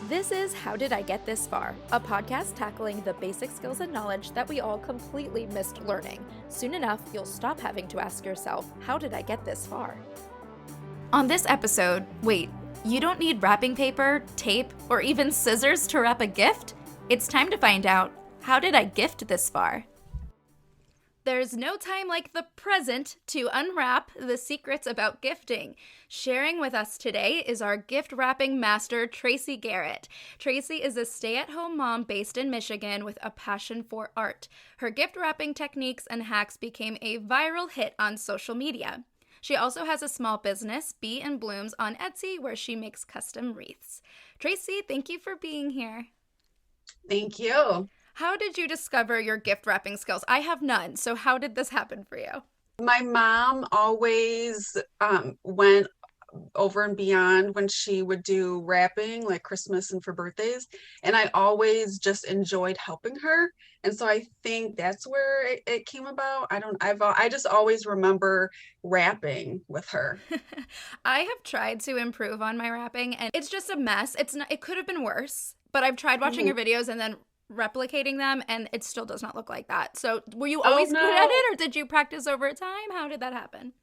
This is How Did I Get This Far, a podcast tackling the basic skills and knowledge that we all completely missed learning. Soon enough, you'll stop having to ask yourself, how did I get this far? On this episode, wait, you don't need wrapping paper, tape, or even scissors to wrap a gift? It's time to find out, how did I gift this far? There's no time like the present to unwrap the secrets about gifting. Sharing with us today is our gift wrapping master, TRACIE GARRETT. TRACIE is a stay-at-home mom based in Michigan with a passion for art. Her gift wrapping techniques and hacks became a viral hit on social media. She also has a small business, BEEANDBLOOMS, on Etsy, where she makes custom wreaths. TRACIE, thank you for being here. Thank you. How did you discover your gift wrapping skills? I have none, so how did this happen for you? My mom always went over and beyond when she would do wrapping, like Christmas and for birthdays. And I always just enjoyed helping her. And so I think that's where it came about. I just always remember wrapping with her. I have tried to improve on my wrapping, and it's just a mess. It could have been worse, but I've tried watching your videos and then replicating them, and it still does not look like that. So were you always good at it, or did you practice over time? How did that happen?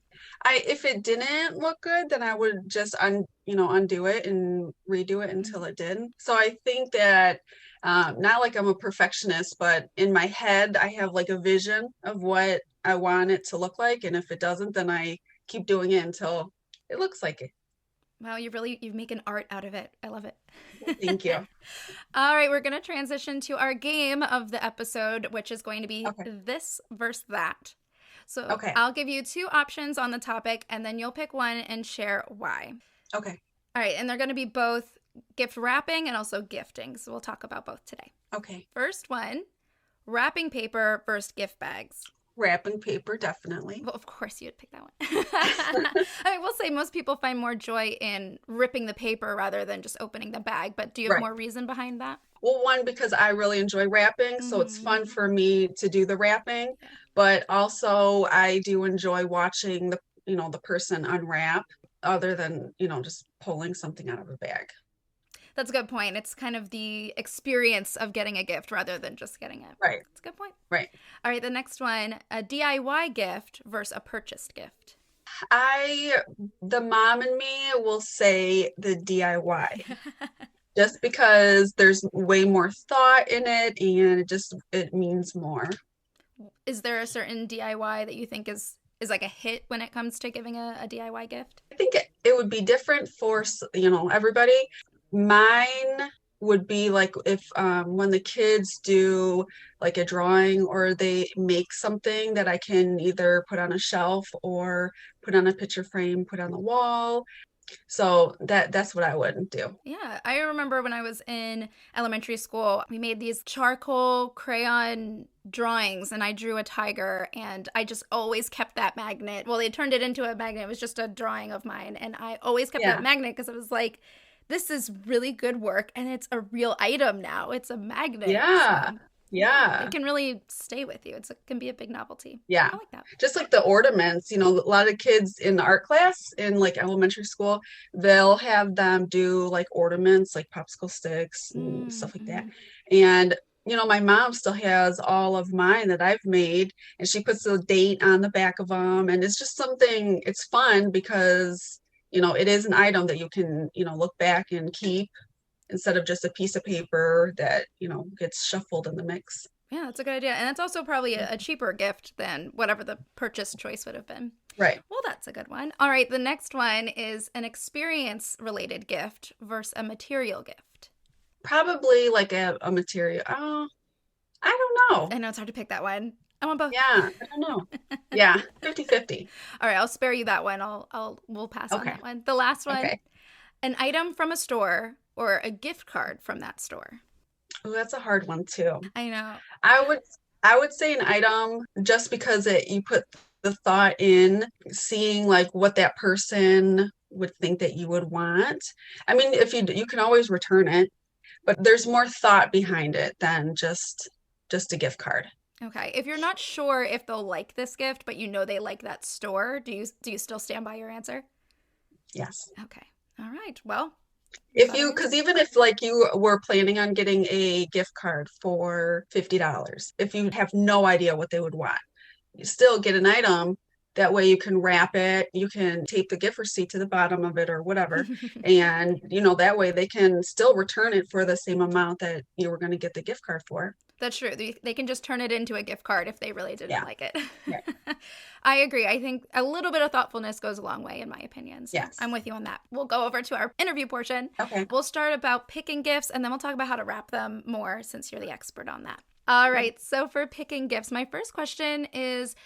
If it didn't look good, then I would just undo it and redo it until it did. So I think that not like I'm a perfectionist, but in my head I have like a vision of what I want it to look like, and if it doesn't, then I keep doing it until it looks like it. Wow, you make an art out of it. I love it. Thank you. All right, we're going to transition to our game of the episode, which is going to be this versus that. So I'll give you two options on the topic, and then you'll pick one and share why. Okay. All right, and they're going to be both gift wrapping and also gifting. So we'll talk about both today. Okay. First one, wrapping paper versus gift bags. Wrapping paper, definitely. Well, of course you'd pick that one. I will say most people find more joy in ripping the paper rather than just opening the bag, but do you have more reason behind that? Well, one, because I really enjoy wrapping, so it's fun for me to do the wrapping, but also I do enjoy watching the person unwrap other than, just pulling something out of a bag. That's a good point. It's kind of the experience of getting a gift rather than just getting it. Right. That's a good point. Right. All right, the next one, a DIY gift versus a purchased gift. The mom in me will say the DIY. Just because there's way more thought in it, and it means more. Is there a certain DIY that you think is like a hit when it comes to giving a DIY gift? I think it would be different for, everybody. Mine would be like if when the kids do like a drawing or they make something that I can either put on a shelf or put on a picture frame, put on the wall. So that's what I would do. Yeah, I remember when I was in elementary school, we made these charcoal crayon drawings, and I drew a tiger, and I just always kept that magnet. Well, they turned it into a magnet. It was just a drawing of mine, and I always kept that magnet because it was like, this is really good work, and it's a real item now. It's a magnet. Yeah. So yeah. It can really stay with you. It can be a big novelty. Yeah. I like that. Just like the ornaments, a lot of kids in art class in like elementary school, they'll have them do like ornaments, like popsicle sticks and stuff like that. And my mom still has all of mine that I've made, and she puts the date on the back of them. And it's just something, it's fun because it is an item that you can, look back and keep instead of just a piece of paper that, gets shuffled in the mix. Yeah, that's a good idea. And that's also probably a cheaper gift than whatever the purchase choice would have been. Right. Well, that's a good one. All right, the next one is an experience-related gift versus a material gift. Probably like a material. Oh, I don't know. I know it's hard to pick that one. I want both. Yeah, I don't know. Yeah, 50-50. All right, I'll spare you that one. We'll pass on that one. The last one, an item from a store or a gift card from that store. Oh, that's a hard one too. I know. I would say an item just because you put the thought in seeing like what that person would think that you would want. I mean, if you can always return it, but there's more thought behind it than just a gift card. Okay. If you're not sure if they'll like this gift, but they like that store, do you still stand by your answer? Yes. Okay. All right. Well, Because even if like you were planning on getting a gift card for $50, if you have no idea what they would want, you still get an item. That way you can wrap it, you can tape the gift receipt to the bottom of it or whatever. And, that way they can still return it for the same amount that you were going to get the gift card for. That's true. They can just turn it into a gift card if they really didn't like it. Yeah. I agree. I think a little bit of thoughtfulness goes a long way, in my opinion. So yes. I'm with you on that. We'll go over to our interview portion. Okay. We'll start about picking gifts, and then we'll talk about how to wrap them more, since you're the expert on that. All right. So for picking gifts, my first question is,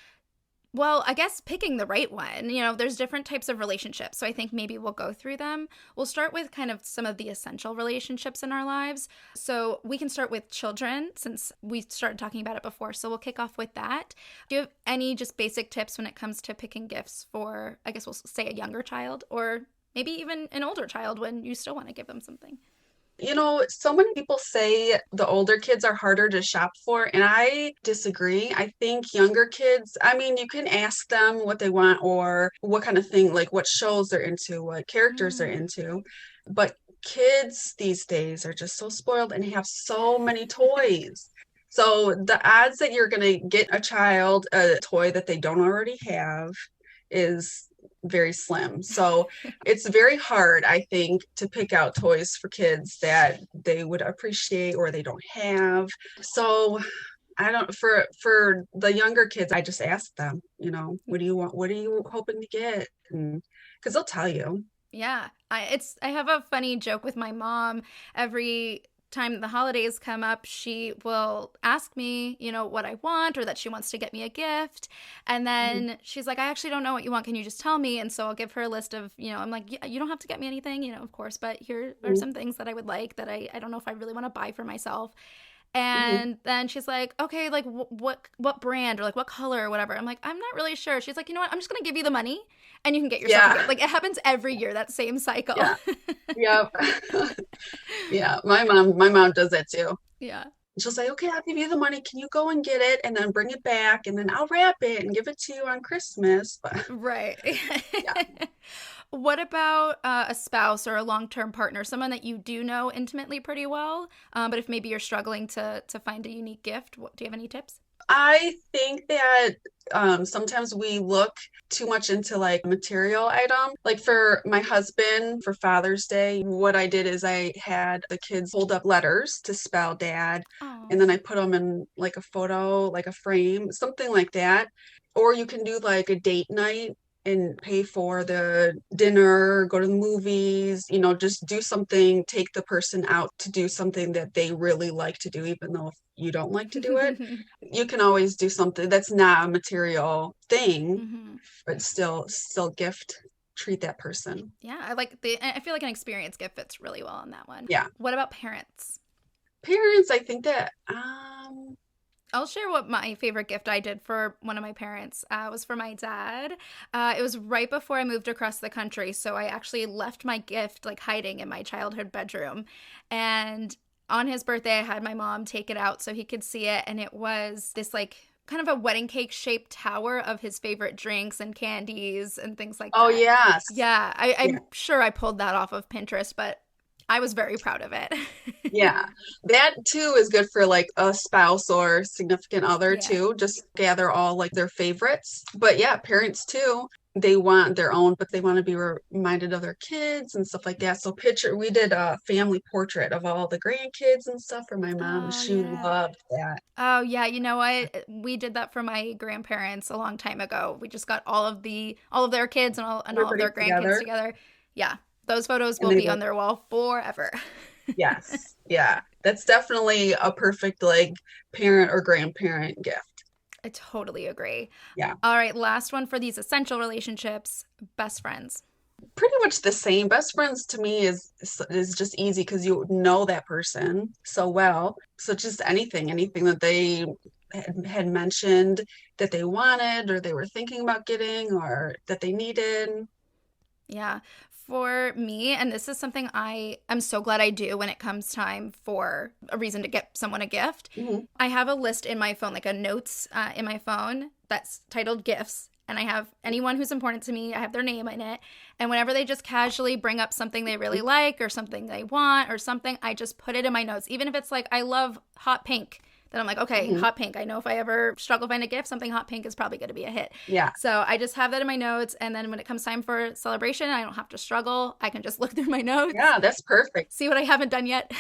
well, I guess picking the right one. There's different types of relationships, so I think maybe we'll go through them. We'll start with kind of some of the essential relationships in our lives. So we can start with children, since we started talking about it before, so we'll kick off with that. Do you have any just basic tips when it comes to picking gifts for, I guess we'll say, a younger child, or maybe even an older child when you still want to give them something? So many people say the older kids are harder to shop for, and I disagree. I think younger kids, you can ask them what they want or what kind of thing, like what shows they're into, what characters they're into. But kids these days are just so spoiled and have so many toys. So the odds that you're going to get a child a toy that they don't already have is very slim. So it's very hard, I think, to pick out toys for kids that they would appreciate or they don't have. So I don't, for the younger kids, I just ask them, what do you want? What are you hoping to get? Because they'll tell you. Yeah. I have a funny joke with my mom. Every time the holidays come up, she will ask me, what I want, or that she wants to get me a gift. And then she's like, I actually don't know what you want. Can you just tell me? And so I'll give her a list of, I'm like, yeah, you don't have to get me anything, of course, but here are some things that I would like that I don't know if I really want to buy for myself. And then she's like, okay, like what brand or like what color or whatever. I'm like, I'm not really sure. She's like, you know what? I'm just going to give you the money and you can get yourself a gift. Like, it happens every year, that same cycle. Yeah. Yep. Yeah. My mom does that too. Yeah. She'll say, okay, I'll give you the money. Can you go and get it? And then bring it back. And then I'll wrap it and give it to you on Christmas. Right. Yeah. What about a spouse or a long-term partner, someone that you do know intimately pretty well, but if maybe you're struggling to find a unique gift, do you have any tips? I think that sometimes we look too much into like material item. Like for my husband, for Father's Day, what I did is I had the kids hold up letters to spell dad. Aww. And then I put them in like a photo, like a frame, something like that. Or you can do like a date night and pay for the dinner, go to the movies, just do something, take the person out to do something that they really like to do, even though if you don't like to do it. You can always do something that's not a material thing, but still treat that person. Yeah, I feel like an experience gift fits really well on that one. Yeah. What about parents? Parents, I think that I'll share what my favorite gift I did for one of my parents was for my dad. It was right before I moved across the country, so I actually left my gift like hiding in my childhood bedroom. And on his birthday, I had my mom take it out so he could see it, and it was this like kind of a wedding cake shaped tower of his favorite drinks and candies and things like that. Oh, yes. Yeah, I'm sure I pulled that off of Pinterest, but I was very proud of it. Yeah, that too is good for like a spouse or significant other too. Just gather all like their favorites. But yeah, parents too, they want their own, but they want to be reminded of their kids and stuff like that. So we did a family portrait of all the grandkids and stuff for my mom. And she loved that. Oh yeah, you know what? We did that for my grandparents a long time ago. We just got all of their kids and all of their grandkids together. Yeah. Those photos will be on their wall forever. Yes. Yeah. That's definitely a perfect like parent or grandparent gift. I totally agree. Yeah. All right. Last one for these essential relationships, best friends. Pretty much the same. Best friends to me is just easy because you know that person so well. So just anything that they had mentioned that they wanted or they were thinking about getting or that they needed. Yeah. For me, and this is something I'm so glad I do when it comes time for a reason to get someone a gift, I have a list in my phone, like a notes in my phone that's titled gifts. and I have anyone who's important to me, I have their name in it. And whenever they just casually bring up something they really like or something they want or something, I just put it in my notes. Even if it's like, I love hot pink, then I'm like, okay, hot pink. I know if I ever struggle to find a gift, something hot pink is probably going to be a hit. Yeah. So I just have that in my notes. And then when it comes time for celebration, I don't have to struggle. I can just look through my notes. Yeah, that's perfect. See what I haven't done yet.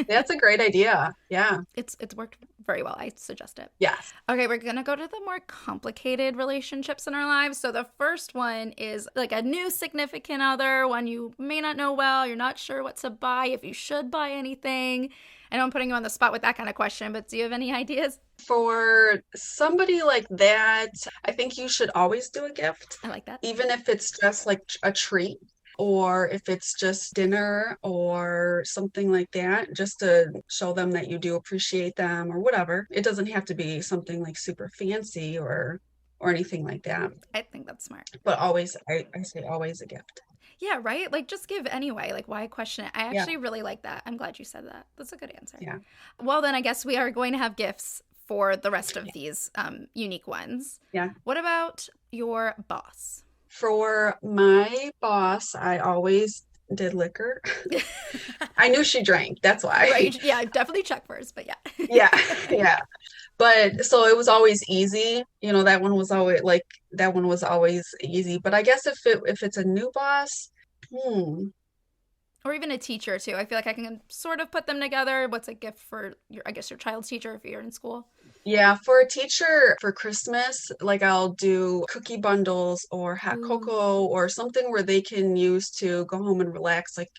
That's a great idea. Yeah. It's worked very well. I suggest it. Yes. Okay, we're going to go to the more complicated relationships in our lives. So the first one is like a new significant other, one you may not know well. You're not sure what to buy, if you should buy anything. I know I'm putting you on the spot with that kind of question, but do you have any ideas? For somebody like that, I think you should always do a gift. I like that. Even if it's just like a treat, or if it's just dinner or something like that, just to show them that you do appreciate them or whatever. It doesn't have to be something like super fancy or anything like that. I think that's smart. But always, I say always a gift. Yeah, right? Like, just give anyway. Like, why question it? I actually really like that. I'm glad you said that. That's a good answer. Yeah. Well, then I guess we are going to have gifts for the rest of these unique ones. Yeah. What about your boss? For my boss, I always did liquor. I knew she drank. That's why. Right. Yeah, definitely check first, but yeah. Yeah. But so it was always easy. That one was always easy. But I guess if it's a new boss, or even a teacher too. I feel like I can sort of put them together. What's a gift for your child's teacher if you're in school? Yeah, for a teacher for Christmas, like I'll do cookie bundles or hot cocoa or something where they can use to go home and relax. Like,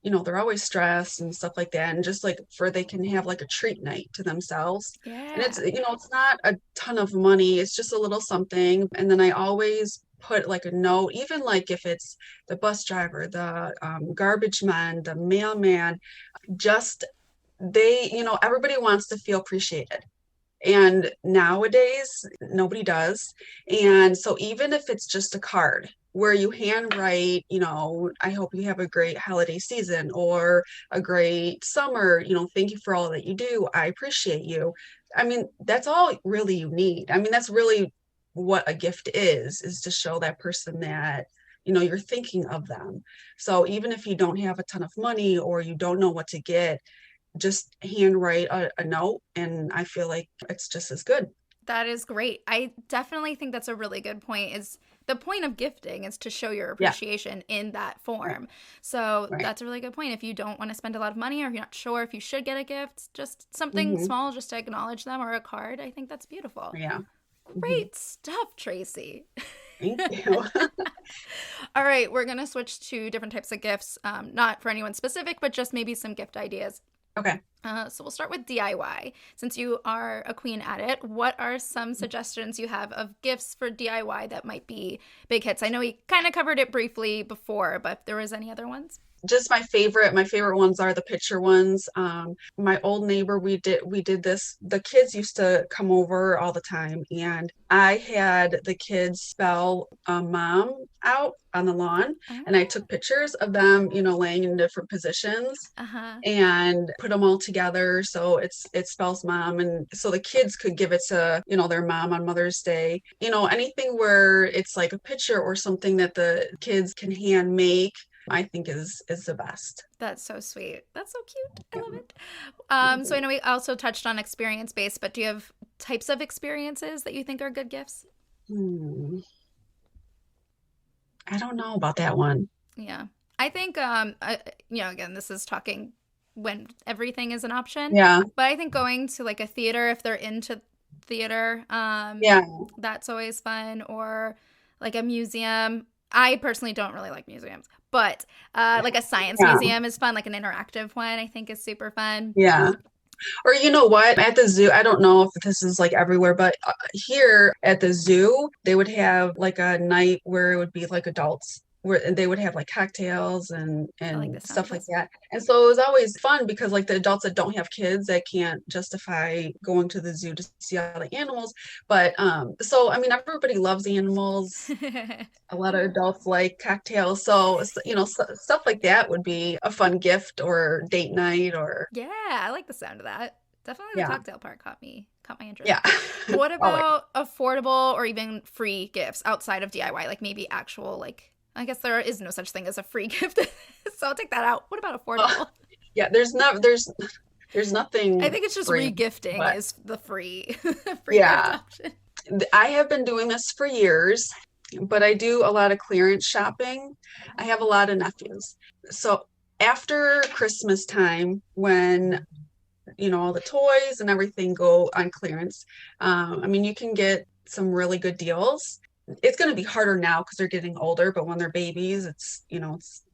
they're always stressed and stuff like that. And just like they can have like a treat night to themselves. Yeah. And it's not a ton of money. It's just a little something. And then I always put like a note, even like if it's the bus driver, the garbage man, the mailman, just everybody wants to feel appreciated. And nowadays, nobody does. And so even if it's just a card where you handwrite, I hope you have a great holiday season or a great summer, thank you for all that you do. I appreciate you. I mean, that's all really you need. I mean, that's really what a gift is to show that person that, you're thinking of them. So even if you don't have a ton of money or you don't know what to get, just handwrite a note, and I feel like it's just as good. That is great. I definitely think that's a really good point. Is the point of gifting is to show your appreciation in that form. Right. So that's a really good point. If you don't want to spend a lot of money, or if you're not sure if you should get a gift, just something small just to acknowledge them, or a card. I think that's beautiful. Yeah. Great stuff, Tracie. Thank you. All right, we're going to switch to different types of gifts, not for anyone specific, but just maybe some gift ideas. Okay. So we'll start with DIY. Since you are a queen at it, what are some suggestions you have of gifts for DIY that might be big hits? I know we kind of covered it briefly before, but if there was any other ones? Just my favorite ones are the picture ones. My old neighbor, we did this. The kids used to come over all the time, and I had the kids spell mom out on the lawn, and I took pictures of them, laying in different positions, and put them all together so it spells mom, and so the kids could give it to their mom on Mother's Day. Anything where it's like a picture or something that the kids can hand make, I think is the best. That's so sweet. That's so cute. I love it. So I know we also touched on experience-based, but do you have types of experiences that you think are good gifts? I don't know about that one. Yeah. I think, again, this is talking when everything is an option. Yeah. But I think going to like a theater, if they're into theater, that's always fun. Or like a museum. I personally don't really like museums, but like a science museum is fun. Like an interactive one, I think is super fun. Yeah. Or you know what? At the zoo, I don't know if this is like everywhere, but here at the zoo, they would have like a night where it would be like adults, where they would have like cocktails and stuff like that. And so it was always fun because like the adults that don't have kids that can't justify going to the zoo to see all the animals. But so I mean, everybody loves animals. A lot of adults like cocktails. So stuff like that would be a fun gift or date night or. Yeah, I like the sound of that. Definitely the Yeah. cocktail part caught my interest. Yeah. What Always. about affordable or even free gifts outside of DIY? Like maybe actual, like, I guess there is no such thing as a free gift. So I'll take that out. What about affordable? Yeah, there's I nothing think it's just free, regifting but is the free free gift yeah, option. I have been doing this for years, but I do a lot of clearance shopping. I have a lot of nephews. So after Christmas time, when all the toys and everything go on clearance, I mean, you can get some really good deals. It's going to be harder now because they're getting older, but when they're babies, it's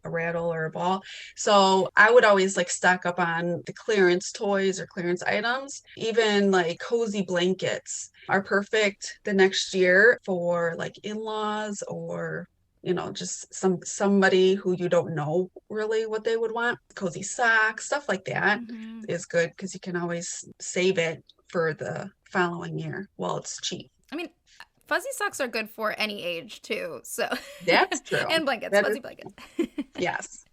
a rattle or a ball. So I would always like stock up on the clearance toys or clearance items. Even like cozy blankets are perfect the next year for like in-laws or just somebody who you don't know really what they would want. Cozy socks, stuff like that is good because you can always save it for the following year while it's cheap. I mean, fuzzy socks are good for any age too. So That's true. and blankets, That fuzzy is, blankets. yes.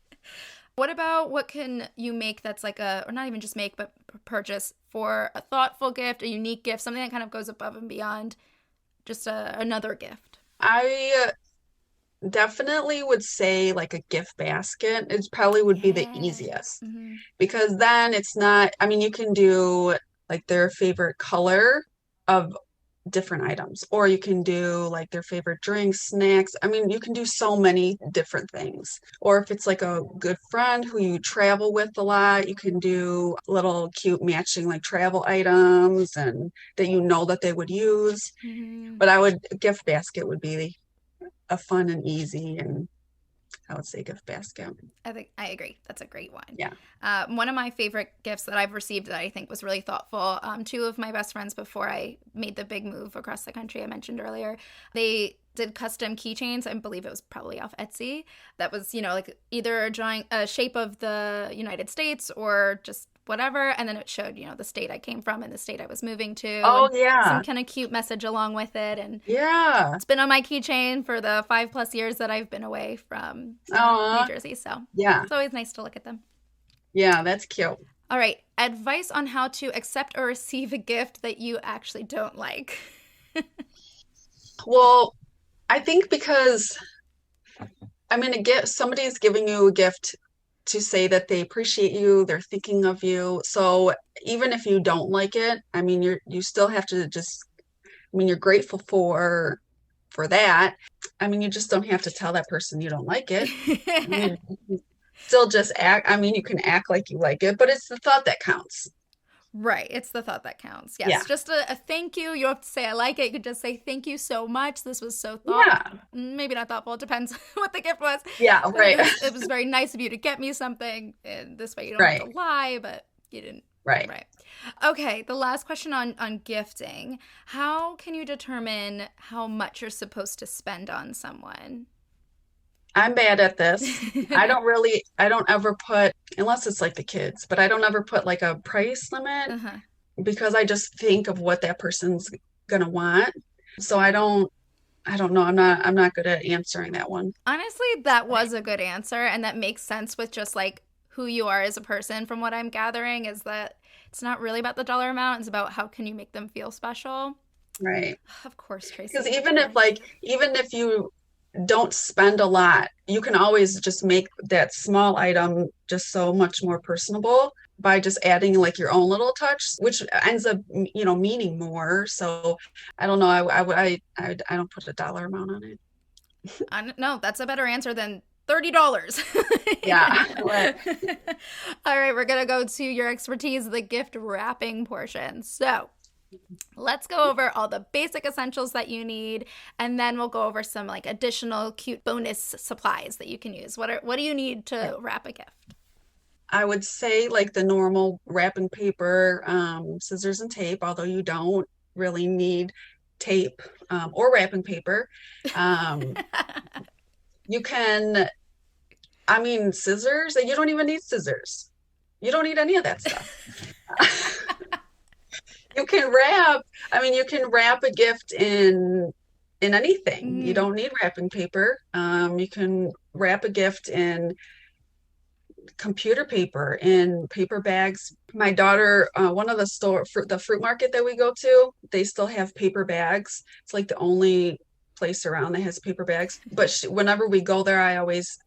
What can you make that's like or not even just make, but purchase for a thoughtful gift, a unique gift, something that kind of goes above and beyond just another gift? I definitely would say like a gift basket. It probably would be the Yeah. easiest Mm-hmm. because then it's not, I mean, you can do like their favorite color of different items, or you can do like their favorite drinks, snacks. I mean, you can do so many different things. Or if it's like a good friend who you travel with a lot, you can do little cute matching like travel items and that that they would use. Mm-hmm. But gift basket would be a fun and easy, and I would say gift basket. I think I agree. That's a great one. Yeah. One of my favorite gifts that I've received that I think was really thoughtful. Two of my best friends before I made the big move across the country I mentioned earlier, they did custom keychains. I believe it was probably off Etsy. That was, like either drawing a shape of the United States or just whatever, and then it showed the state I came from and the state I was moving to. Oh, and yeah. some kind of cute message along with it. And yeah, it's been on my keychain for the 5+ years that I've been away from New Jersey. So yeah, it's always nice to look at them. Yeah, that's cute. All right, advice on how to accept or receive a gift that you actually don't like. Well, I think because somebody's giving you a gift to say that they appreciate you, they're thinking of you. So even if you don't like it, I mean, you still have to you're grateful for that. I mean, you just don't have to tell that person you don't like it. I mean, you can still just act. I mean, you can act like you like it, but it's the thought that counts. Right. It's the thought that counts. Yes. Yeah. Just a thank you. You don't have to say I like it. You could just say thank you so much. This was so thoughtful. Yeah. Maybe not thoughtful. It depends what the gift was. Yeah, right. It was very nice of you to get me something. And this way you don't have to lie, but you didn't. Right. Right. Okay. The last question on gifting. How can you determine how much you're supposed to spend on someone? I'm bad at this. I don't ever put, unless it's like the kids, but I don't ever put like a price limit because I just think of what that person's gonna want. So I don't know. I'm not good at answering that one. Honestly, that was a good answer, and that makes sense with just like who you are as a person. From what I'm gathering, is that it's not really about the dollar amount; it's about how can you make them feel special. Right. Of course, Tracie. Because even if you don't spend a lot, you can always just make that small item just so much more personable by just adding like your own little touch, which ends up meaning more. So I don't know. I don't put a dollar amount on it. No, that's a better answer than $30. Yeah. Right. All right, we're gonna go to your expertise, the gift wrapping portion. So let's go over all the basic essentials that you need, and then we'll go over some like additional cute bonus supplies that you can use. What do you need to wrap a gift? I would say like the normal wrapping paper, scissors and tape, although you don't really need tape or wrapping paper. You can, scissors, you don't even need scissors. You don't need any of that stuff. You can wrap a gift in anything. You don't need wrapping paper. You can wrap a gift in computer paper in paper bags. My daughter, one of the fruit market that we go to, they still have paper bags. It's like the only place around that has paper bags. But whenever we go there, I always,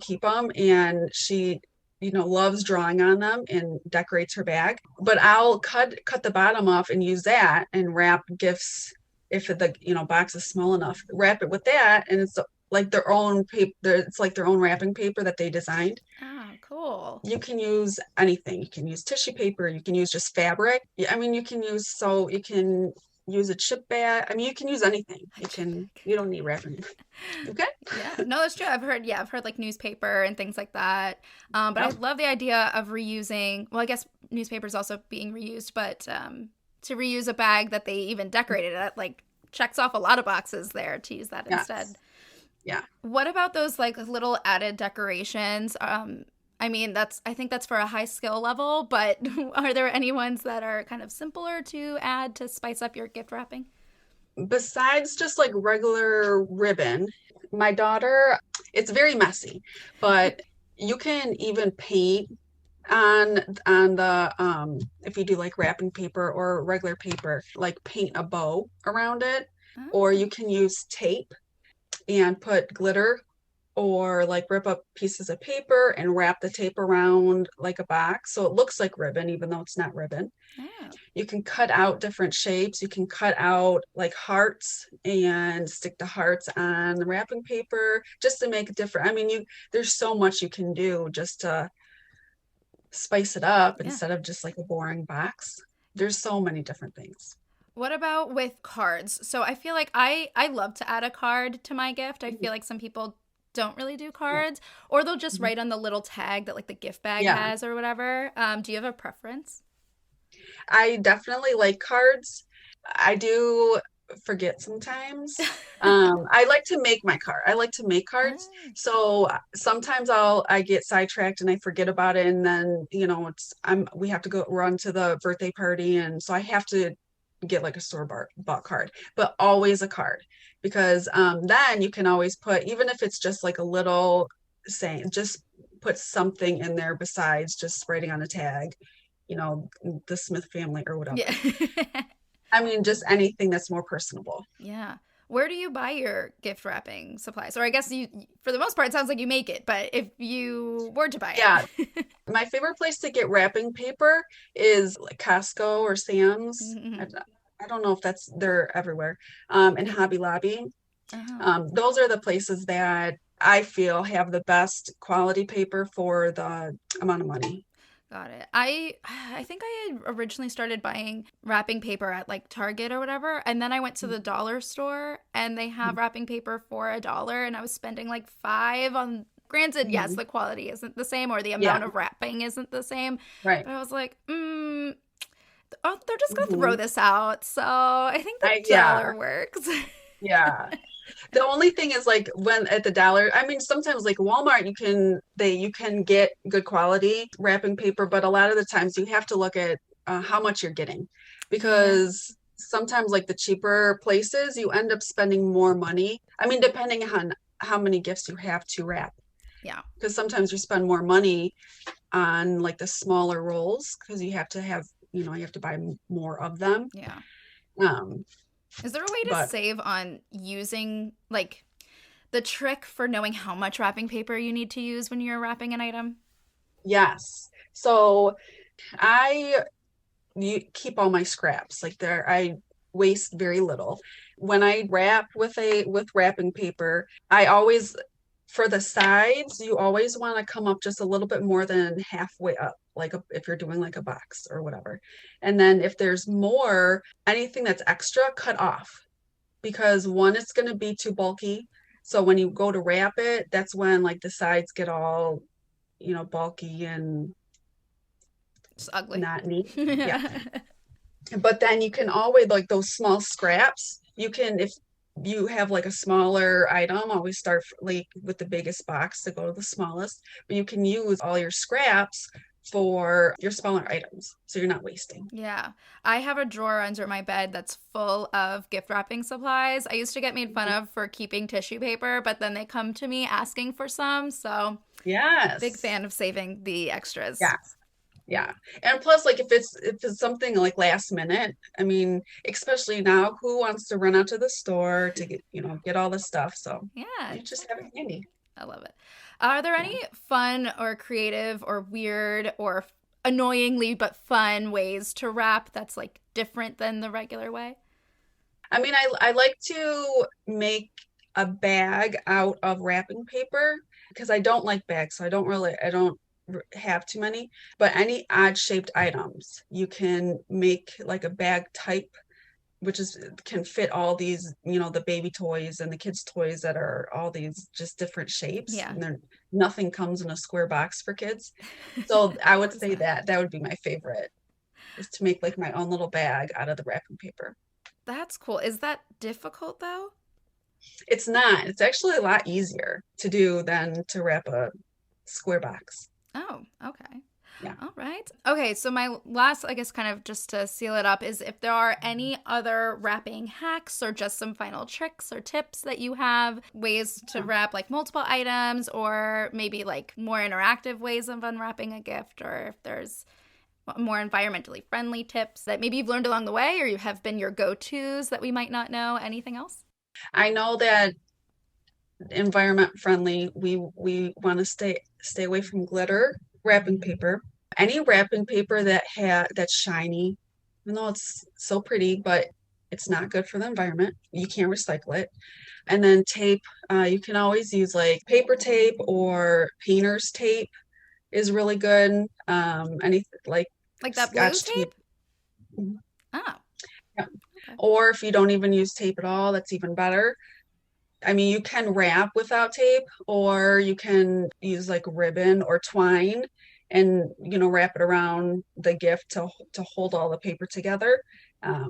keep them. And she, loves drawing on them and decorates her bag. But I'll cut the bottom off and use that and wrap gifts if the box is small enough. Wrap it with that, and it's like their own paper. It's like their own wrapping paper that they designed. Oh, cool. You can use anything. You can use tissue paper. You can use just fabric. I mean, you can use a chip bag. I mean, you can use anything. You don't need wrapping. Okay. Yeah, no, that's true. I've heard like newspaper and things like that. But I love the idea of reusing. Well, I guess newspaper is also being reused, but to reuse a bag that they even decorated it, like checks off a lot of boxes there to use that instead. Yeah. What about those like little added decorations? I mean, I think that's for a high skill level, but are there any ones that are kind of simpler to add to spice up your gift wrapping? Besides just like regular ribbon, my daughter, it's very messy, but you can even paint on the if you do like wrapping paper or regular paper, like paint a bow around it, or you can use tape and put glitter, or like rip up pieces of paper and wrap the tape around like a box so it looks like ribbon even though it's not ribbon. You can cut out different shapes. You can cut out like hearts and stick the hearts on the wrapping paper just to make it different. I mean, there's so much you can do just to spice it up instead of just like a boring box. There's so many different things. What about with cards? So I feel like I love to add a card to my gift. I feel like some people don't really do cards, or they'll just write on the little tag that like the gift bag has or whatever. Do you have a preference? I definitely like cards. I do forget sometimes. I like to make my card. I like to make cards. So sometimes I get sidetracked and I forget about it, and then we have to go run to the birthday party, and so I have to get like a store-bought card, but always a card, because then you can always put, even if it's just like a little saying, just put something in there besides just writing on a tag, the Smith family or whatever. Yeah. I mean, just anything that's more personable. Yeah. Where do you buy your gift wrapping supplies? Or I guess you, for the most part, it sounds like you make it, but if you were to buy it. My favorite place to get wrapping paper is like Costco or Sam's. I don't know if they're everywhere. And Hobby Lobby. Those are the places that I feel have the best quality paper for the amount of money. Got it. I think I had originally started buying wrapping paper at like Target or whatever, and then I went to the dollar store and they have wrapping paper for $1, and I was spending like $5 on. Granted, yes, the quality isn't the same, or the amount of wrapping isn't the same. Right. But I was like, they're just gonna throw this out, so I think the dollar works. Yeah. The only thing is like when at the dollar, I mean, sometimes like Walmart, you can get good quality wrapping paper, but a lot of the times you have to look at how much you're getting, because sometimes like the cheaper places, you end up spending more money. I mean, depending on how many gifts you have to wrap. Yeah. Because sometimes you spend more money on like the smaller rolls because you have to buy more of them. Yeah. Is there a way to save on using, like, the trick for knowing how much wrapping paper you need to use when you're wrapping an item? Yes. So you keep all my scraps. Like I waste very little. When I wrap with wrapping paper, I always, for the sides, you always want to come up just a little bit more than halfway up, like if you're doing like a box or whatever. And then if there's more, anything that's extra, cut off, because one, it's going to be too bulky. So when you go to wrap it, that's when like the sides get all, bulky and it's ugly, not neat. Yeah. But then you can always, like those small scraps, if you have like a smaller item, always start like with the biggest box to go to the smallest, but you can use all your scraps for your smaller items, so you're not wasting. Yeah. I have a drawer under my bed that's full of gift wrapping supplies. I used to get made fun of for keeping tissue paper, but then they come to me asking for some, so Yes. Big fan of saving the extras. Yeah. Yeah. And plus, like, if it's something like last minute, I mean, especially now, who wants to run out to the store to get all this stuff? So Yeah. you just have it handy. I love it. Are there Yeah. any fun or creative or weird or annoyingly but fun ways to wrap that's like different than the regular way? I mean, I like to make a bag out of wrapping paper because I don't like bags, so I don't have too many, but any odd shaped items, you can make like a bag type, which is can fit all these, the baby toys and the kids' toys that are all these just different shapes. Yeah. And then nothing comes in a square box for kids. So I would say that would be my favorite, is to make like my own little bag out of the wrapping paper. That's cool. Is that difficult though? It's not. It's actually a lot easier to do than to wrap a square box. Oh, okay. Yeah. All right. Okay, so my last, I guess, kind of just to seal it up, is if there are any other wrapping hacks or just some final tricks or tips that you have, ways to wrap like multiple items, or maybe like more interactive ways of unwrapping a gift, or if there's more environmentally friendly tips that maybe you've learned along the way or you have been your go-tos that we might not know. Anything else? I know that environment friendly, we want to stay away from glitter wrapping paper. Any wrapping paper that's shiny, even though it's so pretty, but it's not good for the environment. You can't recycle it. And then tape, you can always use like paper tape or painter's tape is really good. Anything like that blue Scotch tape? Mhm. Oh. Yeah. Okay. Or if you don't even use tape at all, that's even better. I mean, you can wrap without tape, or you can use like ribbon or twine and, wrap it around the gift to hold all the paper together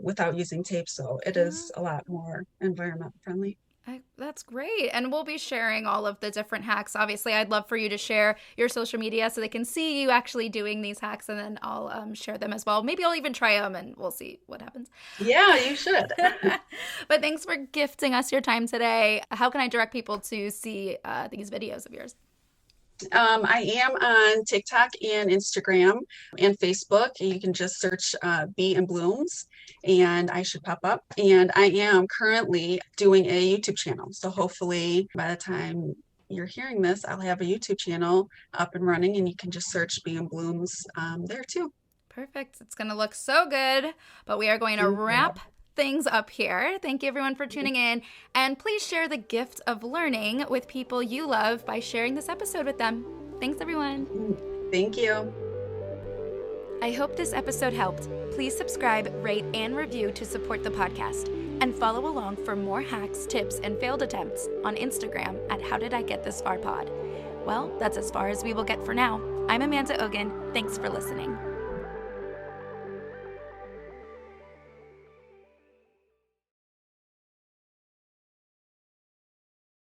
without using tape. So it is a lot more environment friendly. That's great. And we'll be sharing all of the different hacks. Obviously, I'd love for you to share your social media so they can see you actually doing these hacks, and then I'll share them as well. Maybe I'll even try them and we'll see what happens. Yeah, you should. But thanks for gifting us your time today. How can I direct people to see these videos of yours? I am on TikTok and Instagram and Facebook. You can just search BEEANDBLOOMS and I should pop up. And I am currently doing a YouTube channel. So hopefully by the time you're hearing this, I'll have a YouTube channel up and running, and you can just search BEEANDBLOOMS there too. Perfect. It's going to look so good, but we are going to wrap things up here. Thank you everyone for tuning in, and please share the gift of learning with people you love by sharing this episode with them. Thanks everyone. Thank you. I hope this episode helped. Please subscribe, rate, and review to support the podcast, and follow along for more hacks, tips, and failed attempts on Instagram at HowDidIGetThisFarPod. Well, that's as far as we will get for now. I'm Amanda Ogun. Thanks for listening.